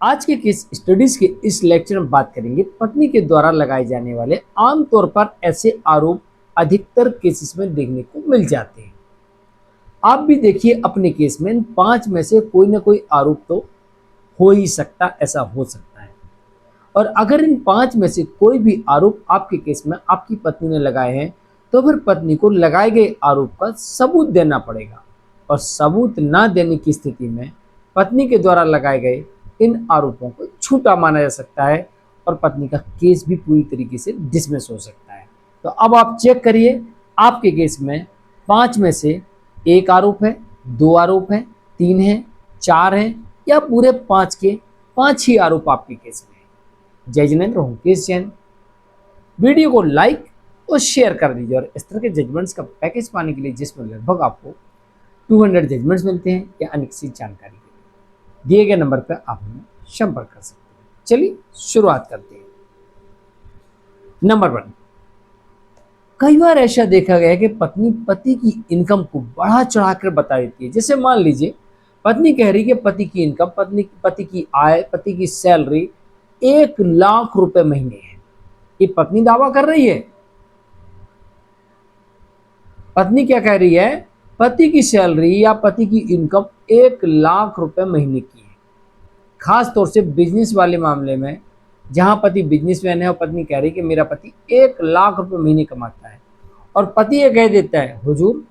आज के case studies के इस लेक्चर में बात करेंगे पत्नी के द्वारा लगाए जाने वाले आमतौर पर ऐसे आरोप अधिकतर केसेस में देखने को मिल जाते हैं। आप भी देखिए अपने केस में इन 5 में से कोई ना कोई आरोप तो हो ही सकता, ऐसा हो सकता है। और अगर इन 5 में से कोई भी आरोप आपके केस में आपकी पत्नी ने लगाए हैं तो फिर पत्नी को लगाए गए आरोप का सबूत देना पड़ेगा। और सबूत ना देने की स्थिति में पत्नी के द्वारा लगाए गए इन आरोपों को झूठा माना जा सकता है और पत्नी का केस भी पूरी तरीके से डिसमिस हो सकता है। तो अब आप चेक करिए आपके केस में 5 में से 1 आरोप है, 2 आरोप है, 3 है, 4 है या पूरे 5 के 5 ही आरोप आपके केस में है। जय जिनेंद्र हूँ केस जैन। वीडियो को लाइक और शेयर कर दीजिए और इस तरह के जजमेंट्स का पैकेज पाने के लिए जिसमें लगभग आपको 200 जजमेंट्स मिलते हैं या अन्य किसी जानकारी के लिए दिए गए नंबर पर आप हमें संपर्क कर सकते हैं। चलिए शुरुआत करते हैं। नंबर 1, कई बार ऐसा देखा गया है कि पत्नी पति की इनकम को बढ़ा चढ़ाकर बता देती है। जैसे मान लीजिए पत्नी कह रही है कि पति की इनकम, पति की आय, पति की सैलरी 1 लाख रुपए महीने है। ये पत्नी दावा कर रही है। पत्नी क्या कह रही है? पति की सैलरी या पति की इनकम 1 लाख रुपए महीने की है। खास तौर से बिजनेस वाले मामले में जहां पति बिजनेसमैन है और पत्नी कह रही है कि मेरा पति 1 लाख रुपए महीने कमाता है और पति ये कह देता है, हुजूर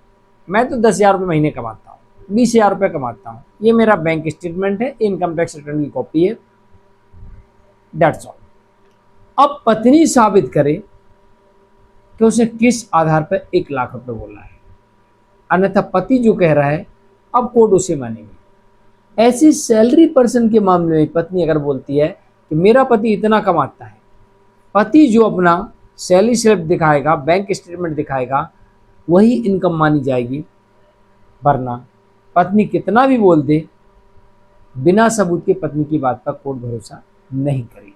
मैं तो 10,000 रुपये महीने कमाता हूँ, 20,000 रुपये कमाता हूँ, ये मेरा बैंक स्टेटमेंट है, इनकम टैक्स रिटर्न की कॉपी है, दैट्स ऑल। अब पत्नी साबित करे कि उसने किस आधार पर 1 लाख रुपए बोला है, अन्यथा पति जो कह रहा है अब कोर्ट उसे मानेगी। ऐसी सैलरी पर्सन के मामले में पत्नी अगर बोलती है कि मेरा पति इतना कमाता है, पति जो अपना सैलरी स्लिप दिखाएगा, बैंक स्टेटमेंट दिखाएगा, वही इनकम मानी जाएगी। वरना पत्नी कितना भी बोल दे, बिना सबूत के पत्नी की बात पर कोर्ट भरोसा नहीं करेगी।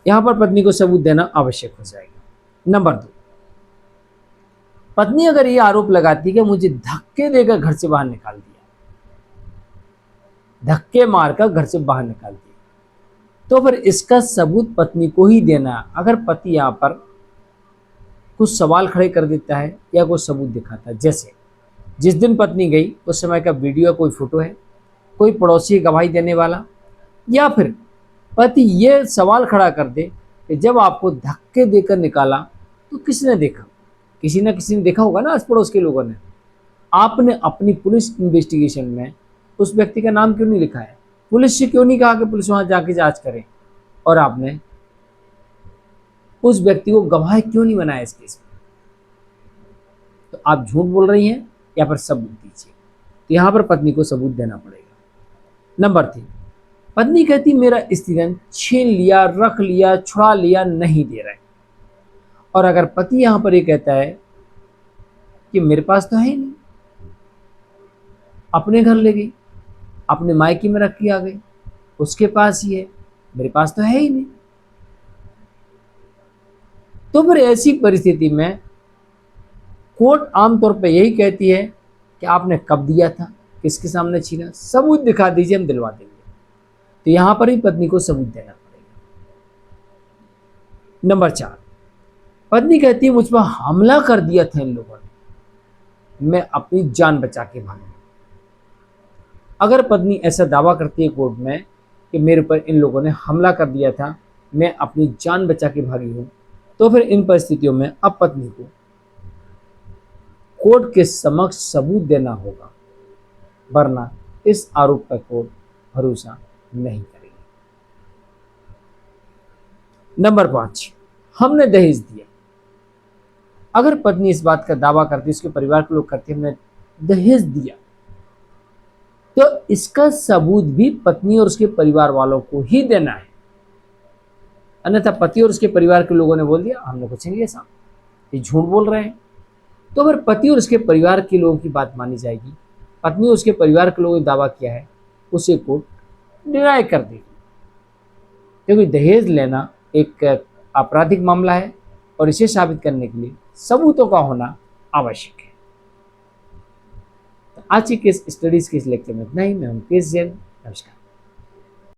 यहां पर पत्नी को सबूत देना आवश्यक हो जाएगा। नंबर 2, पत्नी अगर ये आरोप लगाती है कि मुझे धक्के देकर घर से बाहर निकाल दिया, धक्के मारकर घर से बाहर निकाल दिया, तो फिर इसका सबूत पत्नी को ही देना है। अगर पति यहाँ पर कुछ सवाल खड़े कर देता है या कोई सबूत दिखाता है, जैसे जिस दिन पत्नी गई उस समय का वीडियो, कोई फोटो है, कोई पड़ोसी गवाही देने वाला, या फिर पति ये सवाल खड़ा कर दे कि जब आपको धक्के देकर निकाला तो किसने देखा? किसी न किसी ने देखा होगा ना, आस पड़ोस के लोगों ने। आपने अपनी पुलिस इन्वेस्टिगेशन में उस व्यक्ति का नाम क्यों नहीं लिखा है? पुलिस से क्यों नहीं कहा कि पुलिस वहां जाके जांच करे? और आपने उस व्यक्ति को गवाह क्यों नहीं बनाया इस केस में? तो आप झूठ बोल रही हैं या फिर सबूत दीजिए। तो यहां पर पत्नी को सबूत देना पड़ेगा। नंबर 3, पत्नी कहती मेरा स्त्रीधन छीन लिया, रख लिया, छुड़ा लिया, नहीं दे रहा है। और अगर पति यहां पर ये कहता है कि मेरे पास तो है ही नहीं, अपने घर ले गई, अपने मायके में रख के आ गई, उसके पास ही है, मेरे पास तो है ही नहीं, तो फिर ऐसी परिस्थिति में कोर्ट आमतौर पर यही कहती है कि आपने कब दिया था, किसके सामने छीना, सबूत दिखा दीजिए, हम दिलवा देंगे। तो यहां पर ही पत्नी को सबूत देना पड़ेगा। नंबर 4, पत्नी कहती है मुझ पर हमला कर दिया था इन लोगों ने, मैं अपनी जान बचा के भागी। अगर पत्नी ऐसा दावा करती है कोर्ट में कि मेरे ऊपर इन लोगों ने हमला कर दिया था, मैं अपनी जान बचा के भागी हूं, तो फिर इन परिस्थितियों में अब पत्नी को कोर्ट के समक्ष सबूत देना होगा, वरना इस आरोप पर कोर्ट भरोसा नहीं करेगी। नंबर 5, हमने दहेज दिया। अगर पत्नी इस बात का दावा करती है, उसके परिवार के लोग करते हैं हमने दहेज दिया, तो इसका सबूत भी पत्नी और उसके परिवार वालों को ही देना है। अन्यथा पति और उसके परिवार के लोगों ने बोल दिया हमने कुछ नहीं ऐसा, ये झूठ बोल रहे हैं, तो फिर पति और उसके परिवार के लोगों की बात मानी जाएगी। पत्नी और उसके परिवार के लोगों ने दावा किया है उसे कोर्ट डिनाई कर देगी, क्योंकि दहेज लेना एक आपराधिक मामला है और इसे साबित करने के लिए सबूतों का होना आवश्यक है। आज की केस स्टडीज के इस लेक्चर में इतना ही। मैं हूं केस जैन। नमस्कार।